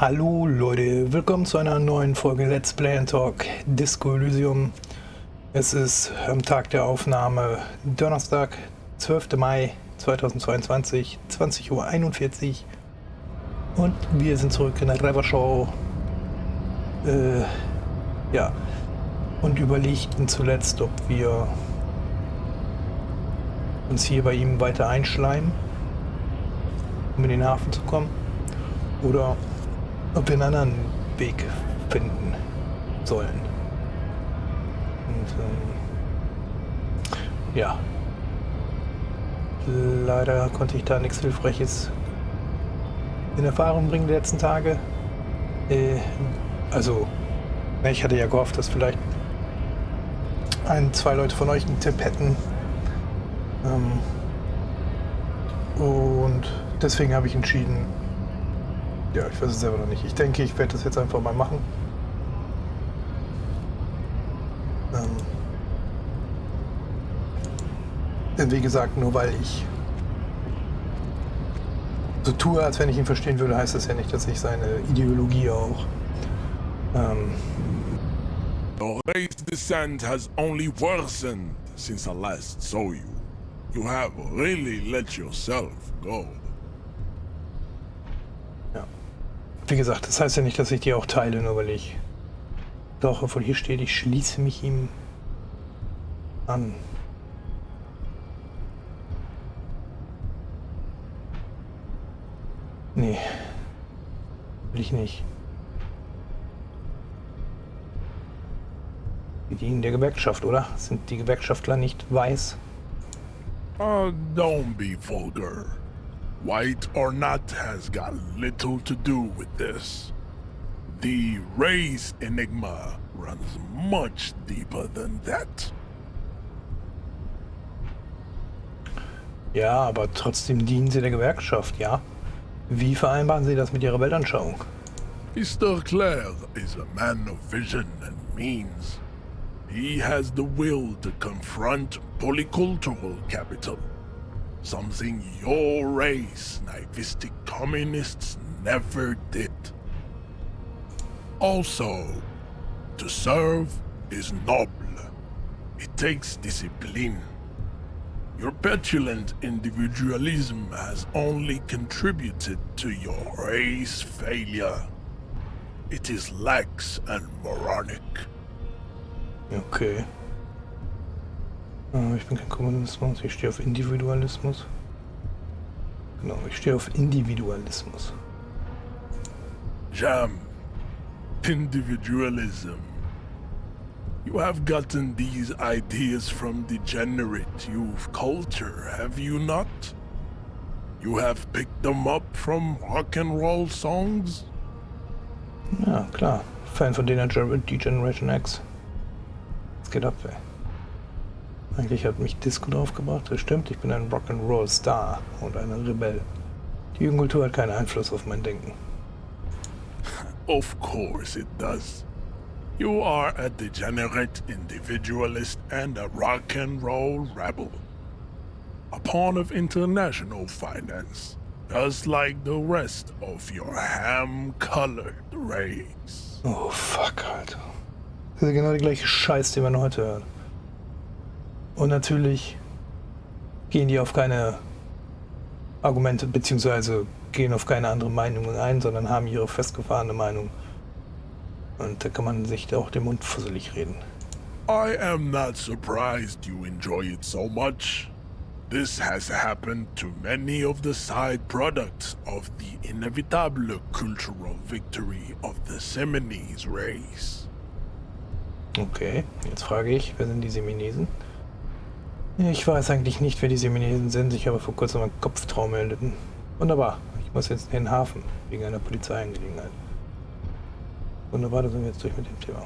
Hallo Leute, willkommen zu einer neuen Folge Let's Play and Talk Disco Elysium. Es ist am Tag der Aufnahme Donnerstag, 12. Mai 2022, 20:41 Uhr und wir sind zurück in der Revachol. Ja, und überlegten zuletzt, ob wir uns hier bei ihm weiter einschleimen, um in den Hafen zu kommen, oder ob wir einen anderen Weg finden sollen. Und ja, leider konnte ich da nichts Hilfreiches in Erfahrung bringen die letzten Tage. Ich hatte ja gehofft, dass vielleicht zwei Leute von euch einen Tipp hätten. Und deswegen habe ich entschieden, ja, ich weiß es selber noch nicht. Ich denke, ich werde das jetzt einfach mal machen. Denn wie gesagt, nur weil ich so tue, als wenn ich ihn verstehen würde, heißt das ja nicht, dass ich seine Ideologie auch The race descent has only worsened since I last saw you. You have really let yourself go. Ja. Wie gesagt, das heißt ja nicht, dass ich die auch teile, nur weil ich... Doch, obwohl hier steht, ich schließe mich ihm an. Nee. Will ich nicht. Wir dienen der Gewerkschaft, oder? Sind die Gewerkschaftler nicht weiß? Don't be vulgar. White or not has got little to do with this. The race enigma runs much deeper than that. Ja, aber trotzdem dienen sie der Gewerkschaft, ja? Wie vereinbaren sie das mit ihrer Weltanschauung? Mr. Clare is a man of vision and means. He has the will to confront polycultural capital. Something your race, naivistic communists, never did. Also, to serve is noble. It takes discipline. Your petulant individualism has only contributed to your race failure. It is lax and moronic. Okay. Ich bin kein Kommunismus, ich stehe auf Individualismus. Genau, ich stehe auf Individualismus. Jam. Individualism. You have gotten these ideas from degenerate youth culture, have you not? You have picked them up from rock and roll songs? Ja, klar. Fan von Degeneration X. Was geht ab, ey? Eigentlich hat mich Disco draufgebracht. Das stimmt, ich bin ein Rock'n'Roll Star und ein Rebell. Die Jugendkultur hat keinen Einfluss auf mein Denken. Of course it does. You are a degenerate individualist and a rock and roll rebel. A pawn of international finance, just like the rest of your ham-colored race. Oh fuck, Alter. Das ist genau die gleiche Scheiß, die man heute hört. Und natürlich gehen die auf keine Argumente beziehungsweise gehen auf keine andere Meinung ein, sondern haben ihre festgefahrene Meinung. Und da kann man sich auch den Mund fusselig reden. I am not surprised you enjoy it so much. This has happened to many of the side products of the inevitable cultural victory of the Seminese race. Okay, jetzt frage ich, wer sind die Seminesen? Ich weiß eigentlich nicht, wer die Seminesen sind. Ich habe vor kurzem einen Kopftrauma erlitten. Wunderbar, ich muss jetzt in den Hafen, wegen einer Polizeiangelegenheit. Wunderbar, da sind wir jetzt durch mit dem Thema.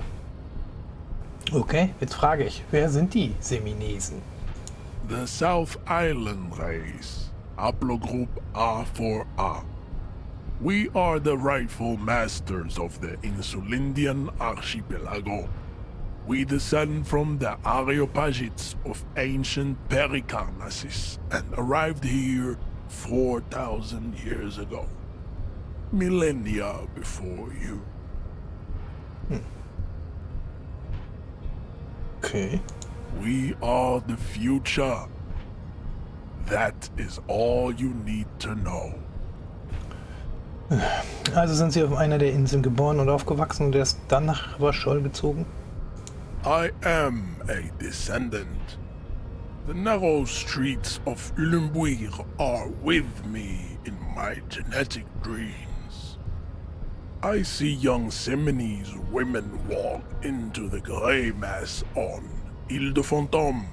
Okay, jetzt frage ich, wer sind die Seminesen? The South Island race, Haplogroup A4A. We are the rightful masters of the Insulindian archipelago. We descend from the Areopagites of ancient Pericarnassus and arrived here 4,000 years ago. millennia before you. Okay. We are the future. That is all you need to know. Also sind Sie auf einer der Inseln geboren und aufgewachsen und erst dann nach Revachol gezogen? I am a descendant. The narrow streets of Ulimbuir are with me in my genetic dreams. I see young Simonese women walk into the grey mass on Ile de Fantôme,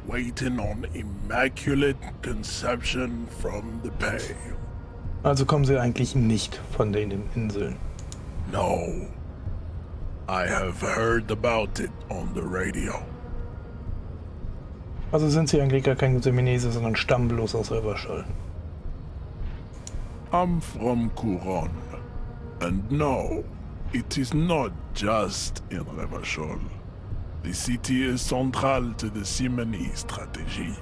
waiting on immaculate conception from the pale. Also kommen Sie eigentlich nicht von den Inseln. No, I have heard about it on the radio. Also sind Sie eigentlich gar kein Simonese, sondern stammen bloß aus Revachol. I'm from Couronne, and no, it is not just in Revachol. The city is central to the Simonese strategy.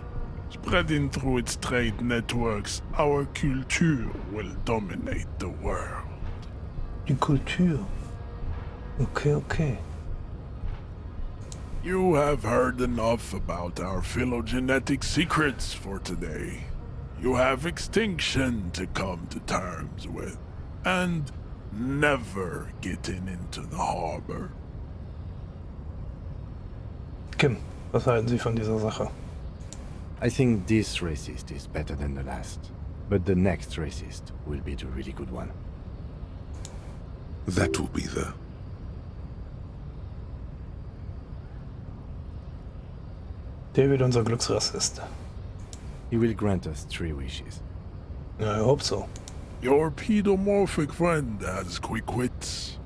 Spreading through its trade networks, our culture will dominate the world. Die Kultur. Okay. You have heard enough about our phylogenetic secrets for today. You have extinction to come to terms with, and never getting into the harbor. Kim, was halten Sie von dieser Sache? I think this racist is better than the last, but the next racist will be the really good one. That will be the... Der wird unser Glücksrassist. He will grant us 3 wishes. Ja, I hope so. Your pedomorphic friend has quick wits,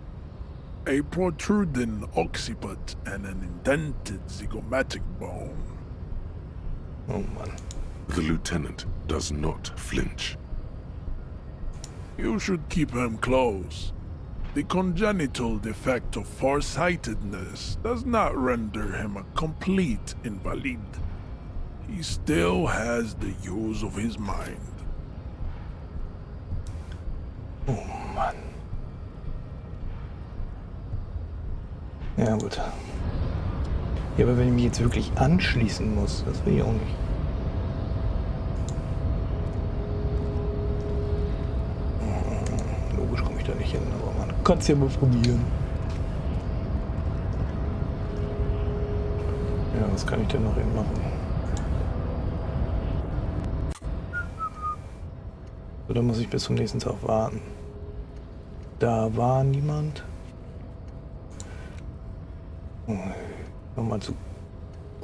a protruding occiput, and an indented zygomatic bone. Oh Mann. The lieutenant does not flinch. You should keep him close. The congenital defect of farsightedness does not render him a complete invalid. He still has the use of his mind. Oh Mann. Ja gut. Ja, aber wenn ich mich jetzt wirklich anschließen muss, das will ich auch nicht. Logisch komme ich da nicht hin, aber man kann es ja mal probieren. Ja, was kann ich denn noch eben machen? So, dann muss ich bis zum nächsten Tag warten. Da war niemand. Oh, nochmal zu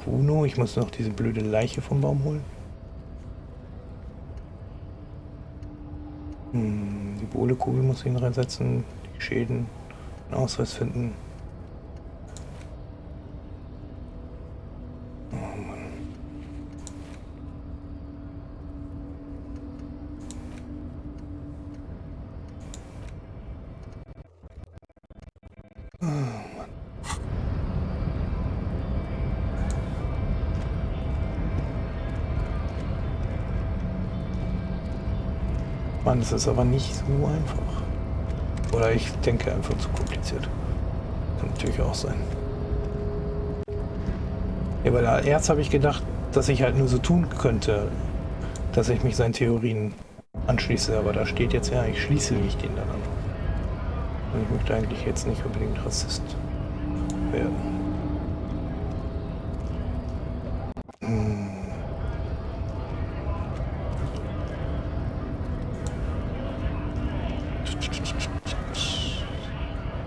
Kuno. Ich muss noch diese blöde Leiche vom Baum holen. Die Bohlekugel muss ich ihn reinsetzen. Die Schäden. Einen Ausweis finden. Oh Mann. Mann, das ist aber nicht so einfach. Oder ich denke einfach zu kompliziert. Kann natürlich auch sein. Ja, weil erst habe ich gedacht, dass ich halt nur so tun könnte, dass ich mich seinen Theorien anschließe. Aber da steht jetzt ja, ich schließe mich den dann an. Und ich möchte eigentlich jetzt nicht unbedingt Rassist werden.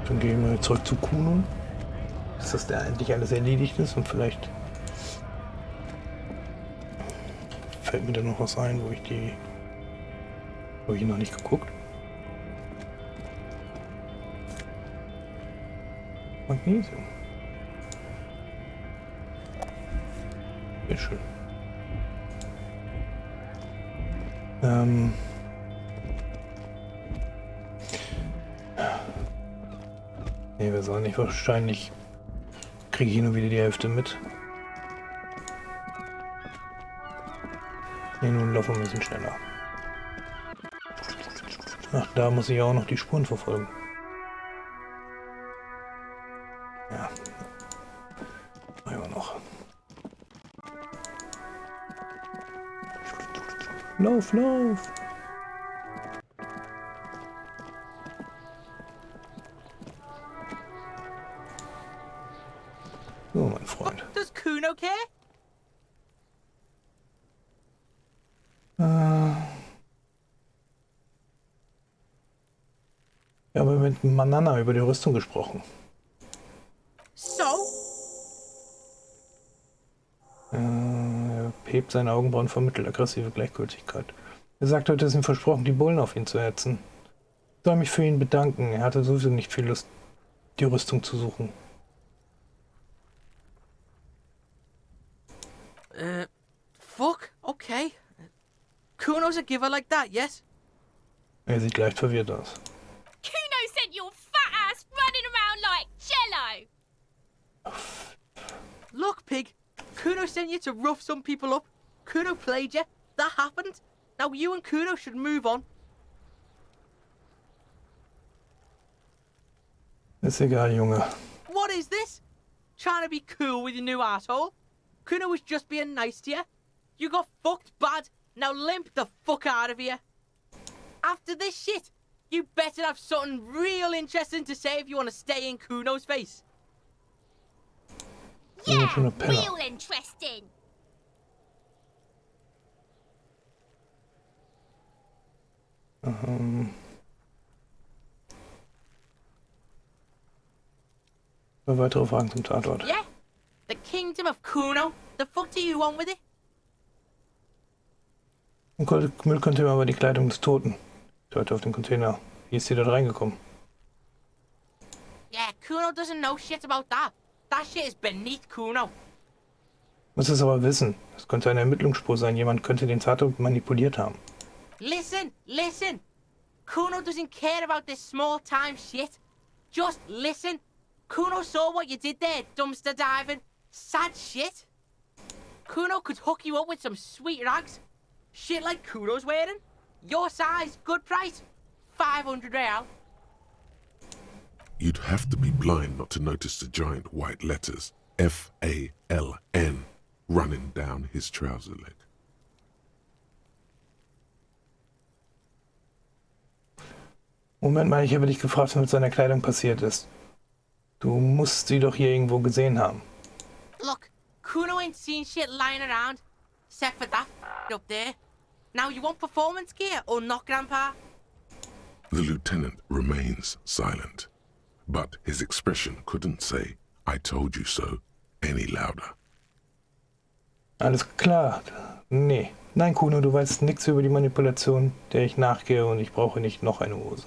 Dann gehen wir zurück zu Kuno, dass da endlich alles erledigt ist und vielleicht fällt mir da noch was ein, habe ich noch nicht geguckt. Magnesium. Sehr schön. Ne, wir sollen nicht, wahrscheinlich kriege ich nur wieder die Hälfte mit. Ne, nun laufen wir ein bisschen schneller. Ach, da muss ich auch noch die Spuren verfolgen. Ja. Immer noch. Lauf, lauf! So, mein Freund. Does Kuno care? Ich habe mit Manana über die Rüstung gesprochen. So? Er hebt seine Augenbrauen, vermittelt aggressive Gleichgültigkeit. Er sagt heute, es ihm versprochen, die Bullen auf ihn zu hetzen. Ich soll mich für ihn bedanken. Er hatte sowieso nicht viel Lust, die Rüstung zu suchen. Fuck, okay. Kuno's a giver like that, yes? Er sieht leicht verwirrt aus. Kuno sent your fat ass running around like jello. Look, pig. Kuno sent you to rough some people up. Kuno played you. That happened. Now you and Kuno should move on. Ist egal, Junge. What is this? Trying to be cool with your new asshole? Kuno was just being nice to you. You got fucked bad. Now limp the fuck out of here. After this shit, you better have something real interesting to say if you want to stay in Kuno's face. Yeah, schon ein Penner. real interesting. Weitere Fragen zum Tatort. Yeah? The kingdom of Kuno? The fuck do you want with it? Müll könnte immer über die Kleidung des Toten. Ich deute auf den Container. Wie ist sie da reingekommen? Yeah, Kuno doesn't know shit about that. That shit is beneath Kuno. Muss es aber wissen. Es könnte eine Ermittlungsspur sein. Jemand könnte den Tatort manipuliert haben. Listen, listen. Kuno doesn't care about this small-time shit. Just listen. Kuno saw what you did there, dumpster diving. Sad shit. Kuno could hook you up with some sweet rags. Shit like Kuno's wearing. Your size, good price. 500 real. You'd have to be blind not to notice the giant white letters F-A-L-N running down his trouser leg. Moment mal, ich habe dich gefragt, was mit seiner Kleidung passiert ist. Du musst sie doch hier irgendwo gesehen haben. Look, Kuno ain't seen shit lying around. Except for that up there. Now you want performance gear or not, Grandpa? The lieutenant remains silent, but his expression couldn't say, "I told you so," any louder. Alles klar. Nee. Nein, Kuno, du weißt nichts über die Manipulation, der ich nachgehe und ich brauche nicht noch eine Hose.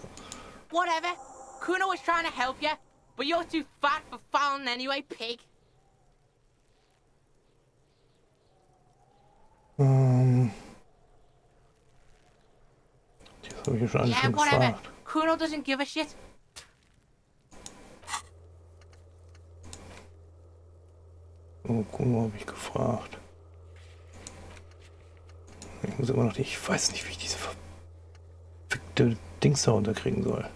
Whatever. Kuno was trying to help you, but you're too fat for falling anyway, pig. Das habe ich ja schon alles Yeah, schon whatever. gefragt. Kuno doesn't give a shit. Oh, Kuno habe ich gefragt. Ich muss immer noch nicht. Ich weiß nicht, wie ich diese verfickte Dings da runterkriegen soll.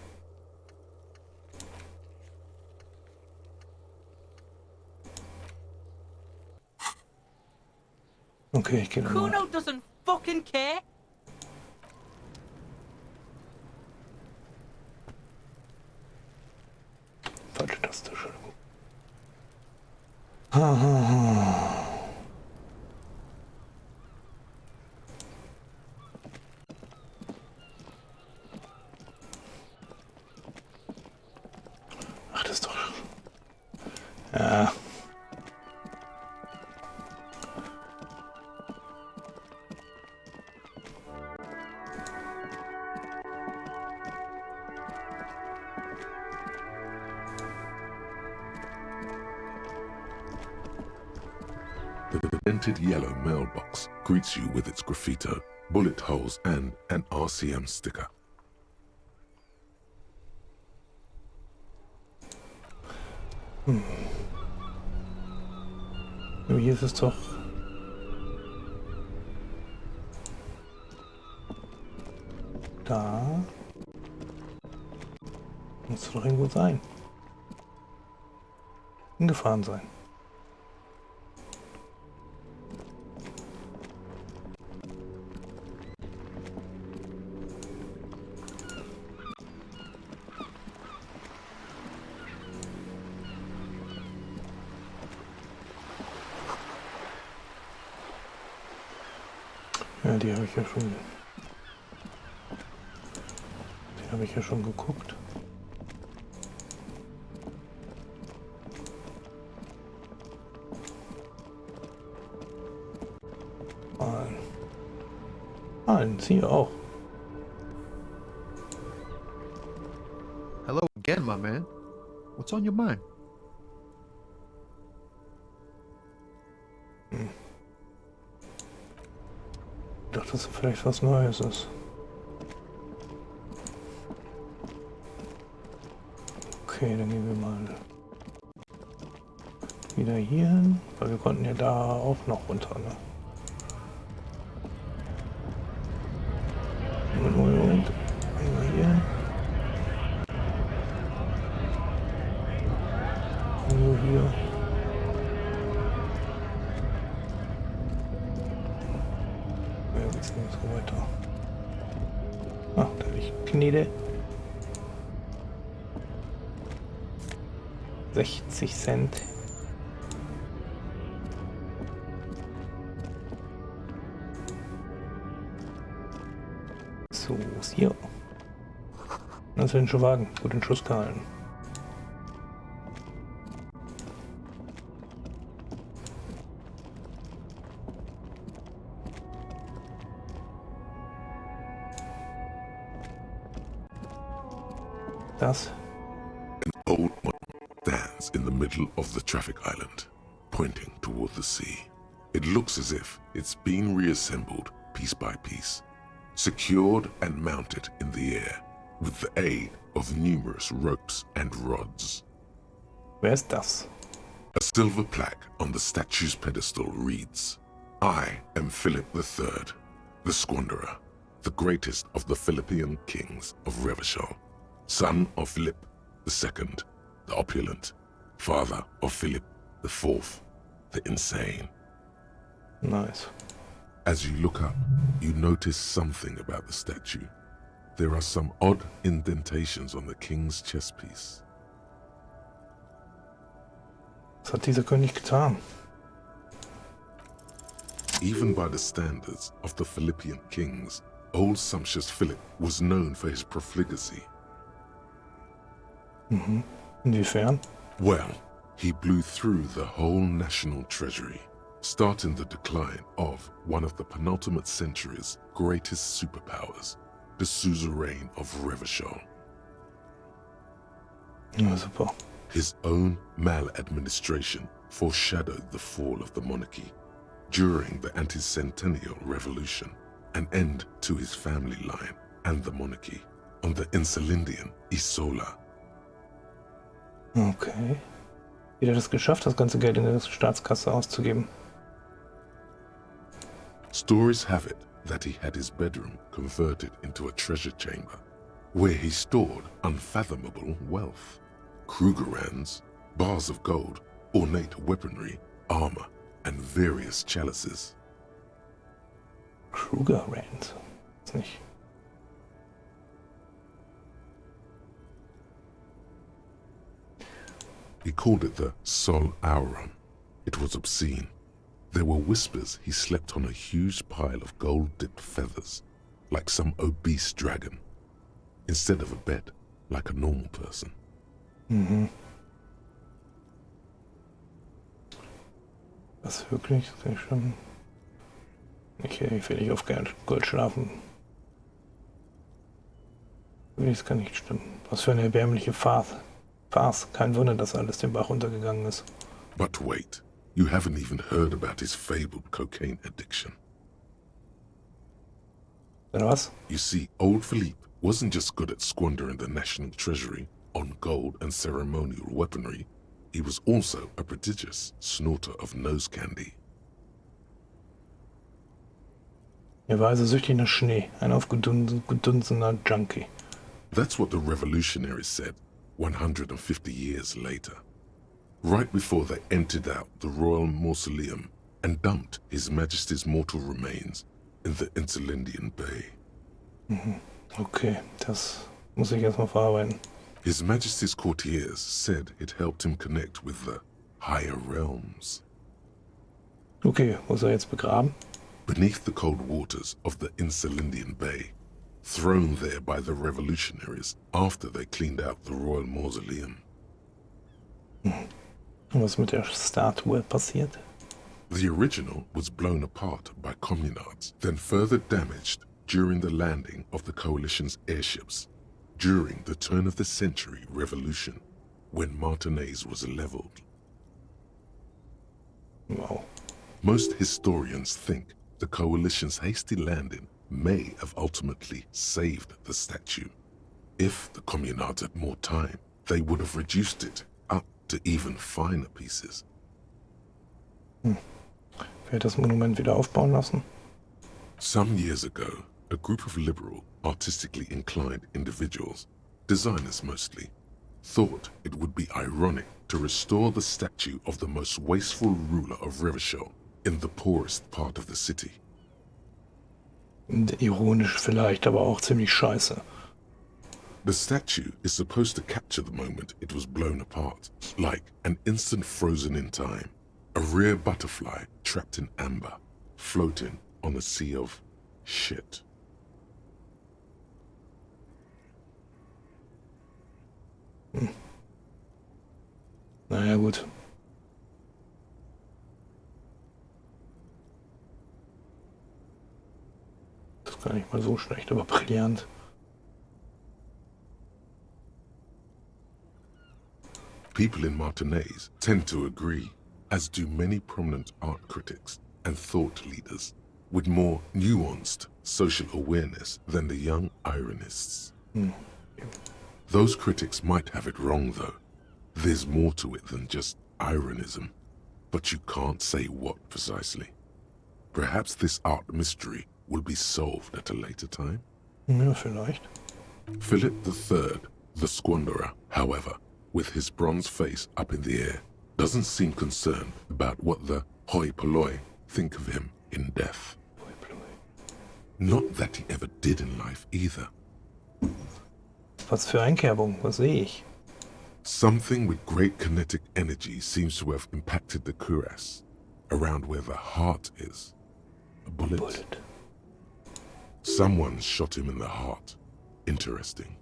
Okay, ich gehe nochmal. Kuno doesn't fucking care. Falsche Taste, Entschuldigung. Ach, das ist doch... Ja. The dented yellow mailbox greets you with its graffito, bullet holes, and an RCM sticker. Aber hier ist es doch... Da. Muss doch irgendwo sein. Hingefahren sein. Ja, die habe ich ja schon. Die habe ich ja schon geguckt. Sie auch. Hello again, my man. What's on your mind? Ich dachte, dass vielleicht was Neues ist. Okay, dann gehen wir mal wieder hier hin, weil wir konnten ja da auch noch runter, ne? Moment. Einmal hier hin. Nur hier. Ja, wie geht's denn so weiter? Ah, da liegt Knete. 60 Cent. So, ist hier. Das ist ein schon Wagen. Gut in Schuss gehalten. Das. Old man stands in the middle of the traffic island, pointing toward the sea. It looks as if it's been reassembled piece by piece, secured and mounted in the air with the aid of numerous ropes and rods. Wer ist das? A silver plaque on the statue's pedestal reads, I am Philip III, the Squanderer, the greatest of the Philippian kings of Revachol, son of Philip II, the opulent, father of Philip IV, the insane. Nice. As you look up, you notice something about the statue. There are some odd indentations on the king's chest piece. Was hat dieser König getan? Even by the standards of the Philippian kings, old sumptuous Philip was known for his profligacy. Inwiefern? Well, he blew through the whole national treasury, starting the decline of one of the penultimate century's greatest superpowers, the suzerain of Revachol. Ja, super. His own maladministration foreshadowed the fall of the monarchy during the anti-centennial revolution, an end to his family line and the monarchy on the Insulindian Isola. Okay. Wie hat er das geschafft, das ganze Geld in der Staatskasse auszugeben? Stories have it that he had his bedroom converted into a treasure chamber, where he stored unfathomable wealth. Krugerrands, bars of gold, ornate weaponry, armor, and various chalices. Krugerrand. Ist nicht. He called it the Sol Auron. It was obscene. There were whispers he slept on a huge pile of gold-dipped feathers, like some obese dragon, instead of a bed, like a normal person. Was wirklich? Sehr schön. Ich will nicht auf Gold schlafen. Das kann nicht stimmen. Was für eine erbärmliche Farce. Kein Wunder, dass alles den Bach runtergegangen ist. But wait, you haven't even heard about his fabled cocaine addiction. Oder was? You see, old Philippe wasn't just good at squandering the national treasury on gold and ceremonial weaponry, he was also a prodigious snorter of nose candy. Er war also süchtig nach Schnee, ein aufgedunsener Junkie. That's what the revolutionaries said. 150 years later, right before they emptied out the royal mausoleum and dumped His Majesty's mortal remains in the Insulindian Bay. Okay, das muss ich erstmal verarbeiten. His Majesty's courtiers said it helped him connect with the higher realms. Okay, wo ist er jetzt begraben? Beneath the cold waters of the Insulindian Bay, thrown there by the revolutionaries after they cleaned out the royal mausoleum. Und was mit der Statue passiert? The original was blown apart by communards, then further damaged during the landing of the coalition's airships during the turn-of-the-century revolution, when Martinez was leveled. Wow. Most historians think the coalition's hasty landing may have ultimately saved the statue. If the communards had more time, they would have reduced it up to even finer pieces. Wer hat das Monument wieder aufbauen lassen? Some years ago, a group of liberal, artistically inclined individuals, designers mostly, thought it would be ironic to restore the statue of the most wasteful ruler of Revachol in the poorest part of the city. Ironisch vielleicht, aber auch ziemlich scheiße. The statue is supposed to capture the moment it was blown apart, like an instant frozen in time, a rare butterfly trapped in amber, floating on a sea of shit. Naja, gut. Das ist gar nicht mal so schlecht, aber brillant. People in Martinez tend to agree, as do many prominent art critics and thought leaders, with more nuanced social awareness than the young ironists. Those critics might have it wrong, though. There's more to it than just ironism, but you can't say what precisely. Perhaps this art mystery will be solved at a later time? Ja, vielleicht. Philip III, the Squanderer, however, with his bronze face up in the air, doesn't seem concerned about what the hoi polloi think of him in death. Not that he ever did in life either. Was für Einkerbung, was sehe ich? Something with great kinetic energy seems to have impacted the cuirass, around where the heart is. A bullet. Someone shot him in the heart. Interesting.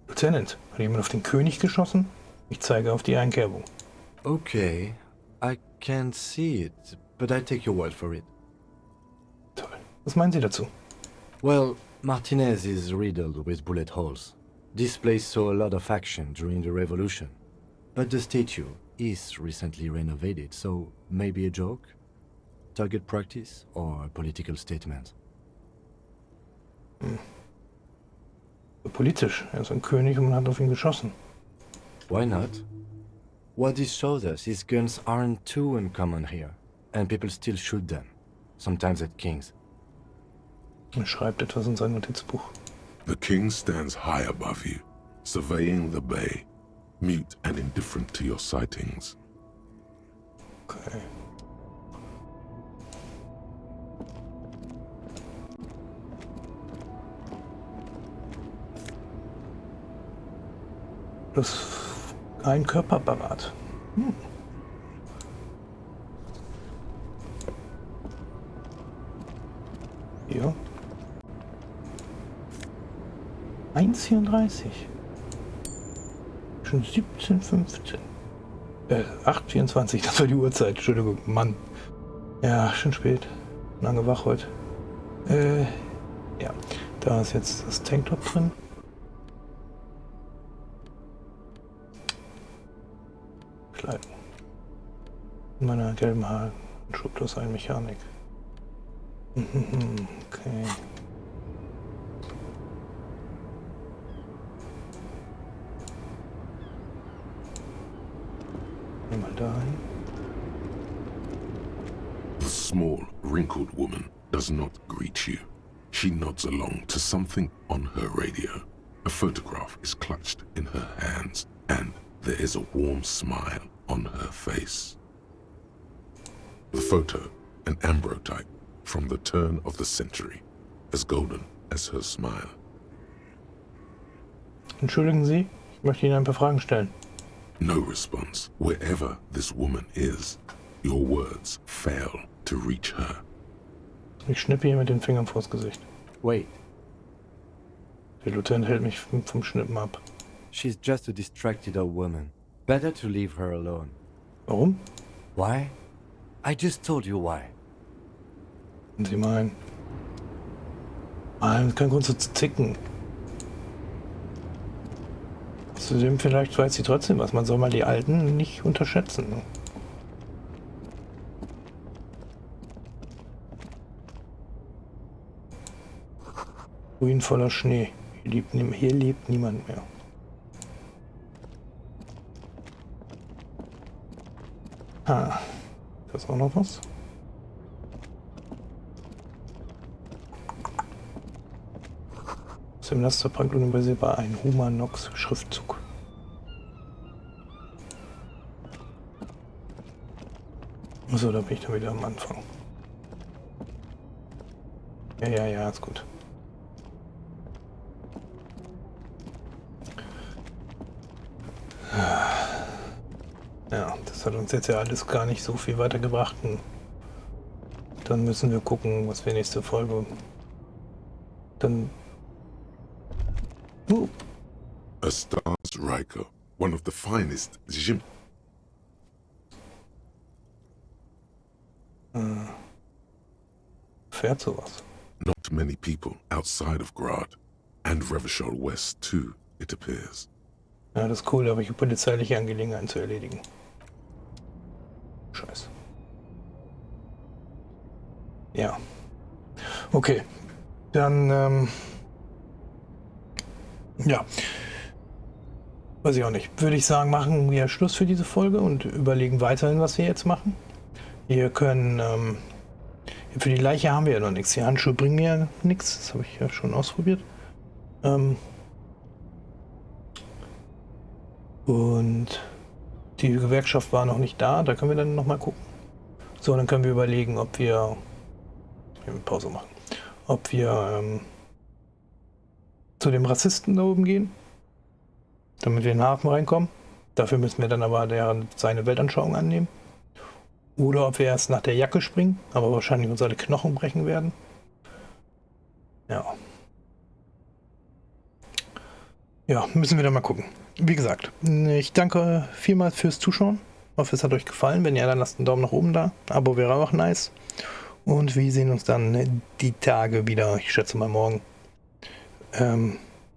Lieutenant, hat jemand auf den König geschossen? Ich zeige auf die Einkerbung. Okay, I can't see it, but I take your word for it. Toll. Was meinen Sie dazu? Well, Martinez is riddled with bullet holes. This place saw a lot of action during the revolution. But the statue is recently renovated, so maybe a joke? Target practice or a political statement? Politisch. Er ist ein König und man hat auf ihn geschossen. Why not? What this shows us is guns aren't too uncommon here, and people still shoot them, sometimes at kings. Er schreibt etwas in sein Notizbuch. The king stands high above you, surveying the bay, mute and indifferent to your sightings. Okay. Das ein Körperapparat. Hier. 1,34. Schon 17,15. 8,24, das war die Uhrzeit, Entschuldigung, Mann. Ja, schon spät. Lange wach heute. Ja, da ist jetzt das Tanktop drin. Kleidung. In meiner gelben Haare. Schublos ein Mechanik. Okay. Mal dahin. The small, wrinkled woman does not greet you. She nods along to something on her radio. A photograph is clutched in her hands, and there is a warm smile on her face. The photo, an ambrotype from the turn of the century, as golden as her smile. Entschuldigen Sie, ich möchte Ihnen ein paar Fragen stellen. No response. Wherever this woman is, your words fail to reach her. Ich schnippe ihr mit den Fingern vors Gesicht. Wait, Der Lieutenant hält mich vom Schnippen ab. she's just a distracted old woman. Better to leave her alone. Warum? Why? I just told you why. Und Sie meinen? Kein Grund so zu zicken. Außerdem, vielleicht weiß sie trotzdem was. Man soll mal die Alten nicht unterschätzen. Ne? Ruin voller Schnee. Hier lebt niemand mehr. Ah, da ist auch noch was. Aus dem Lasterprank unübersehbar ein Humanox-Schriftzug. So, da bin ich dann wieder am Anfang. Ja, ist gut. Ja, das hat uns jetzt ja alles gar nicht so viel weitergebracht. Dann müssen wir gucken, was wir nächste Folge dann... A star's Riker, one of the finest Jim. Fährt sowas. Not many people outside of Grad, and Revachol West too, it appears. Ja, das ist cool, da habe ich polizeiliche Angelegenheiten zu erledigen. Scheiße. Ja. Okay. Dann, ja. Weiß ich auch nicht. Würde ich sagen, machen wir Schluss für diese Folge und überlegen weiterhin, was wir jetzt machen. Wir können, für die Leiche haben wir ja noch nichts. Die Handschuhe bringen mir ja nichts. Das habe ich ja schon ausprobiert. Und die Gewerkschaft war noch nicht da. Da können wir dann nochmal gucken. So, dann können wir überlegen, ob wir Pause machen. Ob wir zu dem Rassisten da oben gehen, damit wir in den Hafen reinkommen. Dafür müssen wir dann aber seine Weltanschauung annehmen. Oder ob wir erst nach der Jacke springen, aber wahrscheinlich uns alle Knochen brechen werden. Ja. Ja, müssen wir dann mal gucken. Wie gesagt, ich danke vielmals fürs Zuschauen. Hoffe, es hat euch gefallen. Wenn ja, dann lasst einen Daumen nach oben da. Abo wäre auch nice. Und wir sehen uns dann die Tage wieder. Ich schätze mal morgen.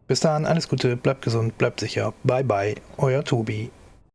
Bis dahin, alles Gute, bleibt gesund, bleibt sicher. Bye bye, euer Toby.